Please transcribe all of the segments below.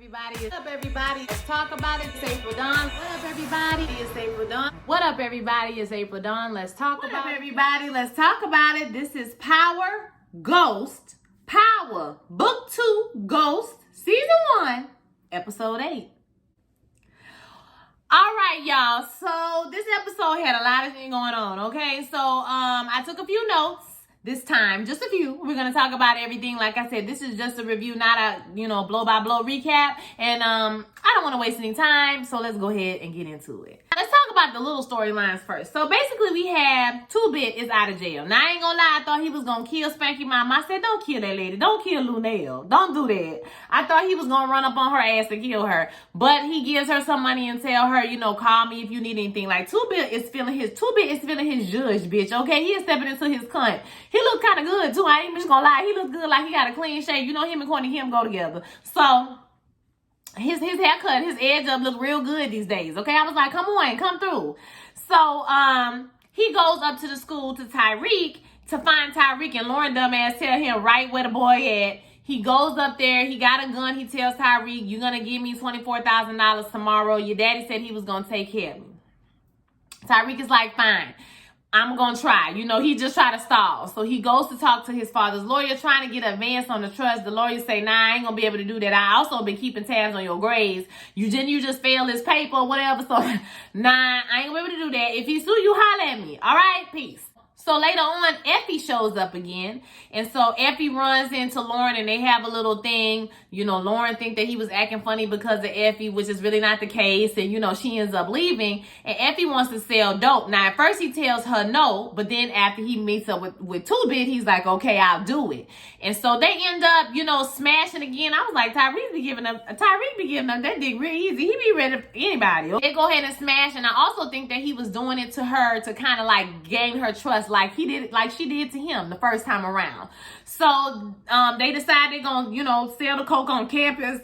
everybody? What up, everybody? Let's talk about it. It's April Dawn. What up, everybody? It's April Dawn. What up, everybody? It's April Dawn. Let's talk about it. Everybody? Let's talk about it. This is Power, Ghost, Power, Book 2, Ghost, Season 1, Episode 8. All right, y'all. So this episode had a lot of things going on, okay? So I took a few notes. This time, just a few. We're going to talk about everything. Like I said, this is just a review, not a, blow-by-blow recap. And I don't want to waste any time, so let's go ahead and get into it. Let's talk about the little storylines first. So basically, we have 2-Bit is out of jail. Now, I ain't gonna lie, I thought he was gonna kill Spanky Mom. I said, don't kill that lady. Don't kill Lunel. Don't do that. I thought he was gonna run up on her ass to kill her. But he gives her some money and tell her, call me if you need anything. Like, 2-Bit is feeling his judge, bitch, okay? He is stepping into his cunt. He looked kind of good, too. I ain't just gonna lie. He looked good, like he got a clean shave. Him and Courtney Kim go together. So his haircut, his edge up look real good these days, okay? I was like, come on, come through. So he goes up to the school to Tyreek to find Tyreek, and Lauren dumbass tell him right where the boy at. He goes up there, he got a gun, he tells Tyreek, you're gonna give me $24,000 tomorrow. Your daddy said he was gonna take care of me. Tyreek is like, fine, I'm gonna try. He just tried to stall. So he goes to talk to his father's lawyer, trying to get advance on the trust. The lawyer say, nah, I ain't gonna be able to do that. I also been keeping tabs on your grades. You just failed this paper or whatever. So, nah, I ain't gonna be able to do that. If he sue you, holler at me. All right, peace. So later on, Effie shows up again. And so Effie runs into Lauren and they have a little thing. Lauren think that he was acting funny because of Effie, which is really not the case. And, she ends up leaving. And Effie wants to sell dope. Now, at first he tells her no. But then after he meets up with 2-Bit, he's like, okay, I'll do it. And so they end up, smashing again. I was like, Tyreek be giving up that dick real easy. He be ready for anybody. They go ahead and smash. And I also think that he was doing it to her to kind of like gain her trust, like she did to him the first time around. So they decide they're gonna, sell the coke on campus.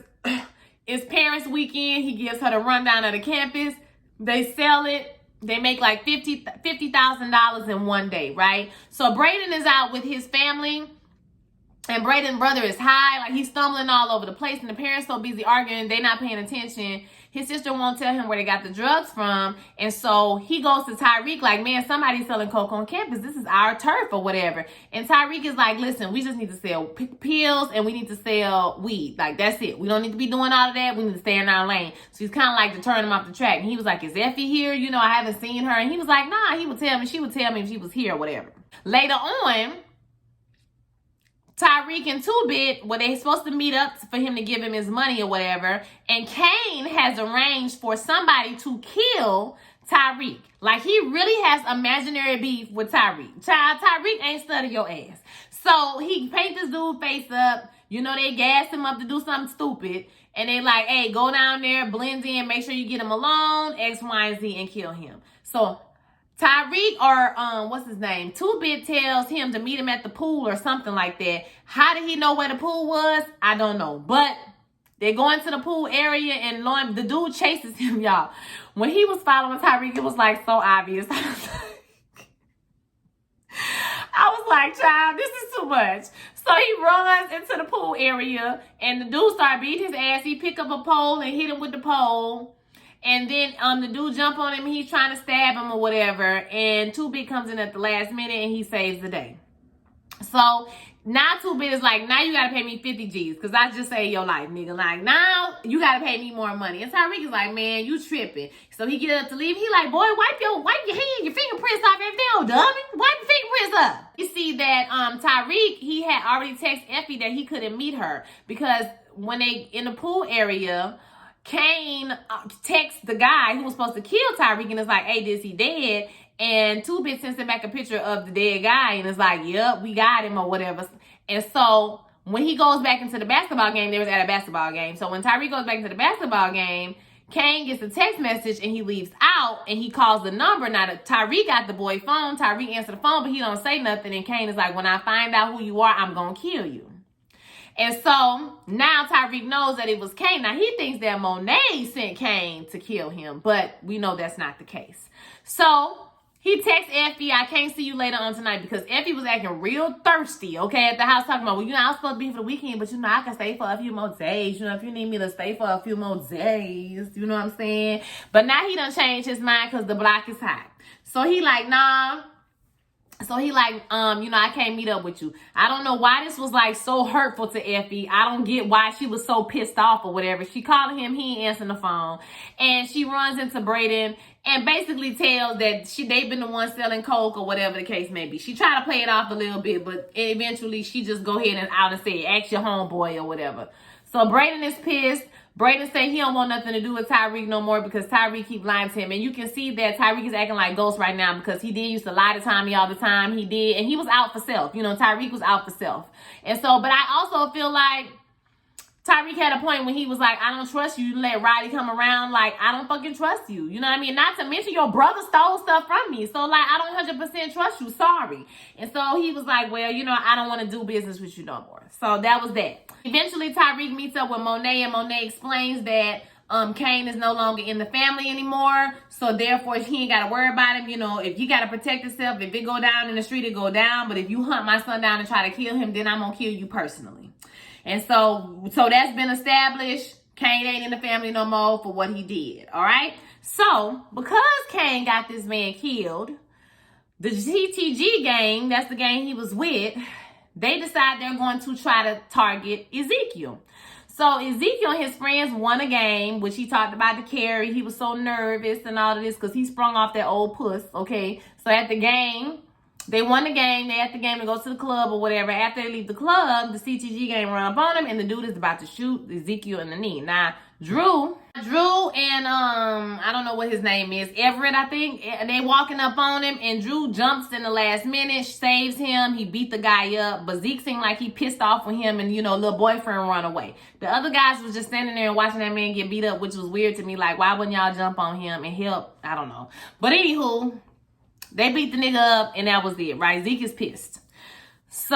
It's parents' weekend. He gives her the rundown of the campus. They sell it. They make like $50,000 in one day, right? So Braden is out with his family. And Braden's brother is high, like he's stumbling all over the place, and the parents so busy arguing, they not paying attention. His sister won't tell him where they got the drugs from, and so he goes to Tyreek like, man, somebody's selling coke on campus. This is our turf or whatever. And Tyreek is like, listen, we just need to sell pills and we need to sell weed. Like, that's it. We don't need to be doing all of that. We need to stay in our lane. So he's kind of like to turn him off the track. And he was like, is Effie here? I haven't seen her. And he was like, nah, he would tell me. She would tell me if she was here or whatever. Later on, Tyreek and 2-Bit, they supposed to meet up for him to give him his money or whatever. And Kane has arranged for somebody to kill Tyreek. Like, he really has imaginary beef with Tyreek. Child, Tyreek ain't study your ass. So he paint this dude face up. They gas him up to do something stupid. And they like, hey, go down there, blend in, make sure you get him alone, X, Y, and Z, and kill him. So Tyreek or what's his name? 2-Bit tells him to meet him at the pool or something like that. How did he know where the pool was? I don't know. But they go into the pool area and the dude chases him, y'all. When he was following Tyreek, it was like so obvious. I was like, child, this is too much. So he runs into the pool area and the dude started beating his ass. He pick up a pole and hit him with the pole. And then the dude jump on him and he's trying to stab him or whatever. And 2-Bit comes in at the last minute and he saves the day. So now 2-Bit is like, now you got to pay me 50 G's because I just saved your life, nigga. Like, now you got to pay me more money. And Tyreek is like, man, you tripping. So he get up to leave. He like, boy, wipe your hand, your fingerprints off everything, old dummy. Wipe your fingerprints up. You see that Tyreek, he had already texted Effie that he couldn't meet her because when they in the pool area, Kane texts the guy who was supposed to kill Tyreek and is like, hey, is he dead? And 2-Bit sends him back a picture of the dead guy and is like, yep, we got him or whatever. And so when he goes back into the basketball game, they was at a basketball game. So when Tyreek goes back into the basketball game, Kane gets a text message and he leaves out and he calls the number. Now, Tyreek got the boy phone. Tyreek answered the phone, but he don't say nothing. And Kane is like, when I find out who you are, I'm going to kill you. And so now Tyreek knows that it was Kane. Now he thinks that Monet sent Kane to kill him, but we know that's not the case. So He texts Effie, I can't see you later on tonight, because Effie was acting real thirsty, okay, at the house, talking about, well, I was supposed to be for the weekend, but I can stay for a few more days. If you need me to stay for a few more days, you know what I'm saying? But now he done changed his mind because the block is hot. So he like, nah. So he like, I can't meet up with you. I don't know why this was like so hurtful to Effie. I don't get why she was so pissed off or whatever. She called him, he ain't answering the phone. And she runs into Brayden and basically tells that they've been the ones selling coke or whatever the case may be. She tried to play it off a little bit, but eventually she just go ahead and out and say, ask your homeboy or whatever. So Brayden is pissed. Brayden said he don't want nothing to do with Tyreek no more because Tyreek keep lying to him. And you can see that Tyreek is acting like Ghost right now because he did used to lie to Tommy all the time. He did. And he was out for self. Tyreek was out for self. And so, but I also feel like Tyreek had a point when he was like, I don't trust you. You let Riley come around. Like, I don't fucking trust you. You know what I mean? Not to mention your brother stole stuff from me. So, like, I don't 100% trust you. Sorry. And so he was like, well, I don't want to do business with you no more. So that was that. Eventually, Tyreek meets up with Monet, and Monet explains that Kane is no longer in the family anymore. So therefore, he ain't got to worry about him. If you got to protect yourself, if it go down in the street, it go down. But if you hunt my son down and try to kill him, then I'm going to kill you personally. And so that's been established. Kane ain't in the family no more for what he did. All right. So because Kane got this man killed, the TTG gang, that's the gang he was with, they decide they're going to try to target Ezekiel. So Ezekiel and his friends won a game, which he talked about the carry. He was so nervous and all of this because he sprung off that old puss. Okay. So at the game, they won the game. They at the game to go to the club or whatever. After they leave the club, the CTG gang run up on him, and the dude is about to shoot Ezekiel in the knee. Now, Drew and I don't know what his name is, Everett, I think. They walking up on him, and Drew jumps in the last minute, saves him. He beat the guy up, but Zeke seemed like he pissed off with him, and little boyfriend run away. The other guys was just standing there and watching that man get beat up, which was weird to me. Like, why wouldn't y'all jump on him and help? I don't know. But anywho, they beat the nigga up, and that was it, right? Zeke is pissed. So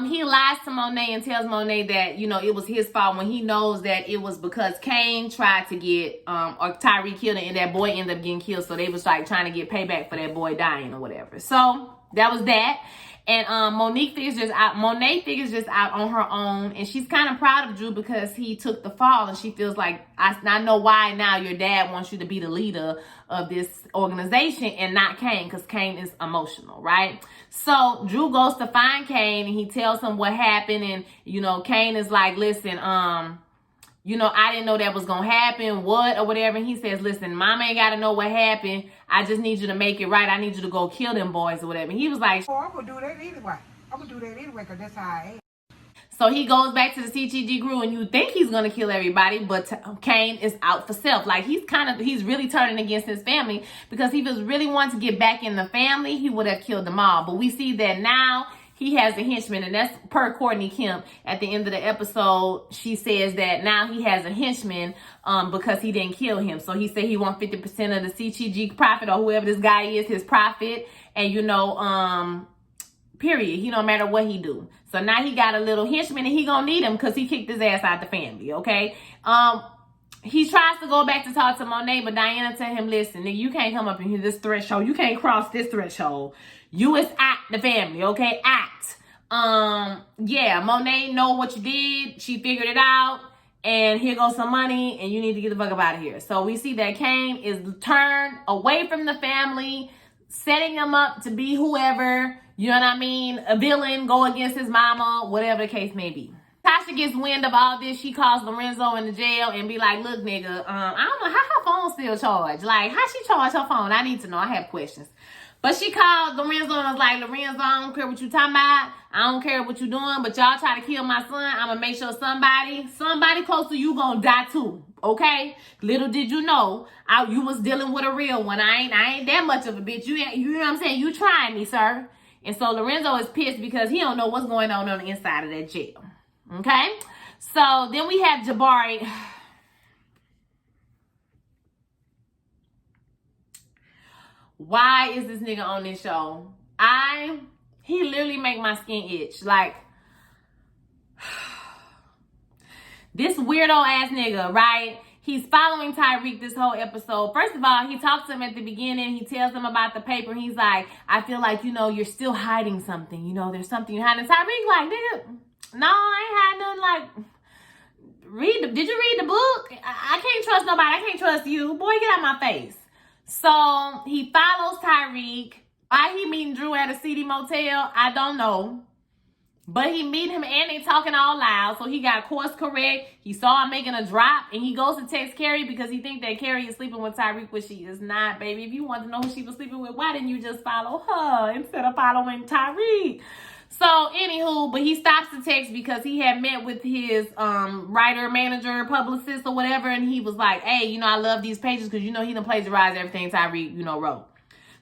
he lies to Monet and tells Monet that, it was his fault when he knows that it was because Kane tried to get, or Tyreek killed him, and that boy ended up getting killed. So they was like trying to get payback for that boy dying or whatever. So that was that. And Monet figures this out on her own, and she's kind of proud of Drew because he took the fall, and she feels like, I know why now your dad wants you to be the leader of this organization and not Kane, because Kane is emotional, right? So Drew goes to find Kane, and he tells him what happened, and Kane is like, listen, I didn't know that was going to happen, what, or whatever. And he says, listen, mama ain't got to know what happened. I just need you to make it right. I need you to go kill them boys or whatever. And he was like, oh, I'm going to do that anyway. I'm going to do that anyway because that's how I am. So he goes back to the CTG crew, and you think he's going to kill everybody, but Kane is out for self. Like, he's really turning against his family, because if he was really wanting to get back in the family, he would have killed them all. But we see that now he has a henchman, and that's per Courtney Kemp. At the end of the episode, she says that now he has a henchman because he didn't kill him. So he said he wants 50% of the CTG profit, or whoever this guy is, his profit. And, period. He don't matter what he do. So now he got a little henchman, and he gonna need him because he kicked his ass out the family, okay? He tries to go back to talk to Monet, but Diana tell him, listen, nigga, you can't come up in here this threshold. You can't cross this threshold. You is at the family, okay? Yeah, Monet know what you did. She figured it out. And here goes some money, and you need to get the fuck up out of here. So we see that Kane is turned away from the family, setting him up to be whoever, you know what I mean? A villain, go against his mama, whatever the case may be. Tasha gets wind of all this. She calls Lorenzo in the jail and be like, look, nigga, I don't know how her phone still charged. Like, how she charge her phone? I need to know. I have questions. But she called Lorenzo and was like, Lorenzo, I don't care what you talking about. I don't care what you doing, but y'all try to kill my son. I'm going to make sure somebody close to you going to die too. Okay? Little did you know, you was dealing with a real one. I ain't that much of a bitch. You know what I'm saying? You trying me, sir. And so Lorenzo is pissed because he don't know what's going on the inside of that jail. Okay? So then we have Jabari. Why is this nigga on this show? He literally make my skin itch. Like, this weirdo ass nigga, right, he's following Tyreek this whole episode. First of all, he talks to him at the beginning. He tells him about the paper. He's like, I feel like, you're still hiding something. There's something you're hiding. Tyreek like, nigga, no, I ain't hiding nothing. Like, did you read the book? I can't trust nobody. I can't trust you. Boy, get out my face. So he follows Tyreek. Why he meeting Drew at a seedy motel, I don't know. But he meet him and they talking all loud. So he got course correct. He saw him making a drop. And he goes to text Carrie because he think that Carrie is sleeping with Tyreek, but she is not, baby. If you want to know who she was sleeping with, why didn't you just follow her instead of following Tyreek? So, anywho, but he stops the text because he had met with his writer, manager, publicist, or whatever. And he was like, hey, I love these pages because, he done plagiarized everything Tyreek, wrote.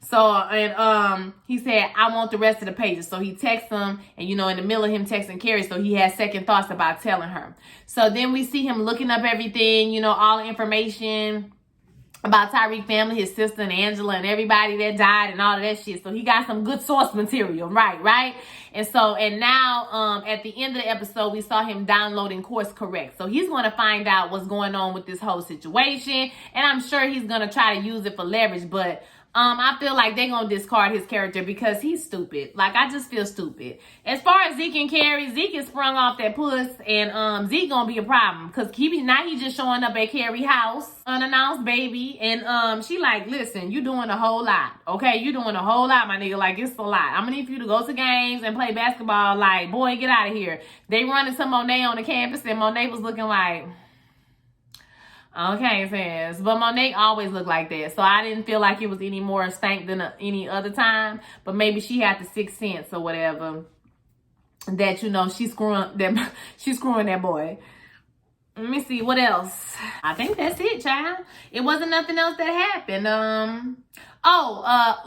So, and he said, I want the rest of the pages. So he texts him, and, in the middle of him texting Carrie, so he has second thoughts about telling her. So then we see him looking up everything, all the information about Tyreek family, his sister and Angela and everybody that died and all of that shit. So he got some good source material, right? And now at the end of the episode, we saw him downloading Course Correct. So he's going to find out what's going on with this whole situation. And I'm sure he's going to try to use it for leverage. But I feel like they're going to discard his character because he's stupid. Like, I just feel stupid. As far as Zeke and Carrie, Zeke is sprung off that puss. And Zeke going to be a problem. Because now he just showing up at Carrie's house, unannounced baby. And she like, listen, you doing a whole lot. Okay, you doing a whole lot, my nigga. Like, it's a lot. I'm going to need you to go to games and play basketball. Like, boy, get out of here. They running some Monet on the campus. And Monet was looking like... Okay, says, but Monet always looked like that. So I didn't feel like it was any more stank than any other time. But maybe she had the sixth sense or whatever. That, she's screwing that boy. Let me see, what else? I think that's it, child. It wasn't nothing else that happened.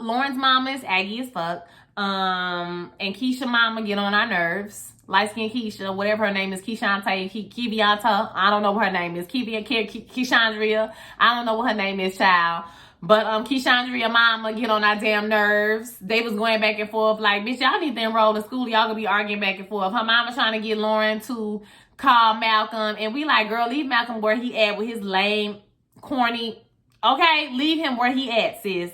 Lauren's mama is Aggie as fuck. And Keisha mama get on our nerves. Light-skinned Keisha, whatever her name is, Keishante, Kivianta, I don't know what her name is, Keishandria, I don't know what her name is, child. But Keishandria mama get on our damn nerves. They was going back and forth like, bitch, y'all need to enroll in school. Y'all gonna be arguing back and forth. Her mama trying to get Lauren to call Malcolm. And we like, girl, leave Malcolm where he at with his lame, corny, okay? Leave him where he at, sis.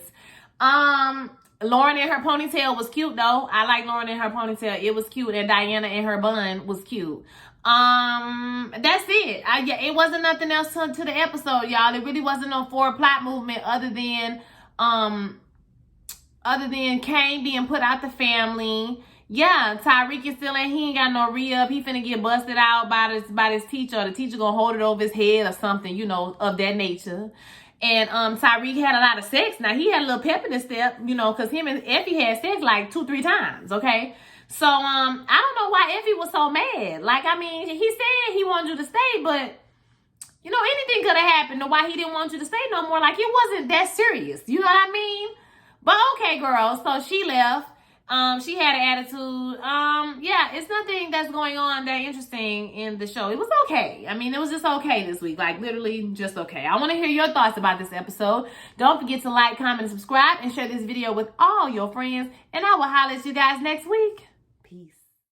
Lauren in her ponytail was cute, though. I like Lauren in her ponytail. It was cute. And Diana in her bun was cute. That's it. It wasn't nothing else to the episode, y'all. It really wasn't no forward plot movement other than Kane being put out the family. Yeah, Tyreek is still in. He ain't got no re-up. He finna get busted out by this teacher. Or the teacher gonna hold it over his head or something, of that nature. And Tyreek had a lot of sex. Now, he had a little pep in his step, because him and Effie had sex like 2-3 times, okay? So, I don't know why Effie was so mad. Like, I mean, he said he wanted you to stay, but, anything could have happened to why he didn't want you to stay no more. Like, it wasn't that serious. You know what I mean? But, okay, girl. So, she left. She had an attitude. Yeah, it's nothing that's going on that interesting in the show. It was okay. I mean, it was just okay this week. Like, literally just okay. I want to hear your thoughts about this episode. Don't forget to like, comment, and subscribe, and share this video with all your friends. And I will holler at you guys next week. Peace.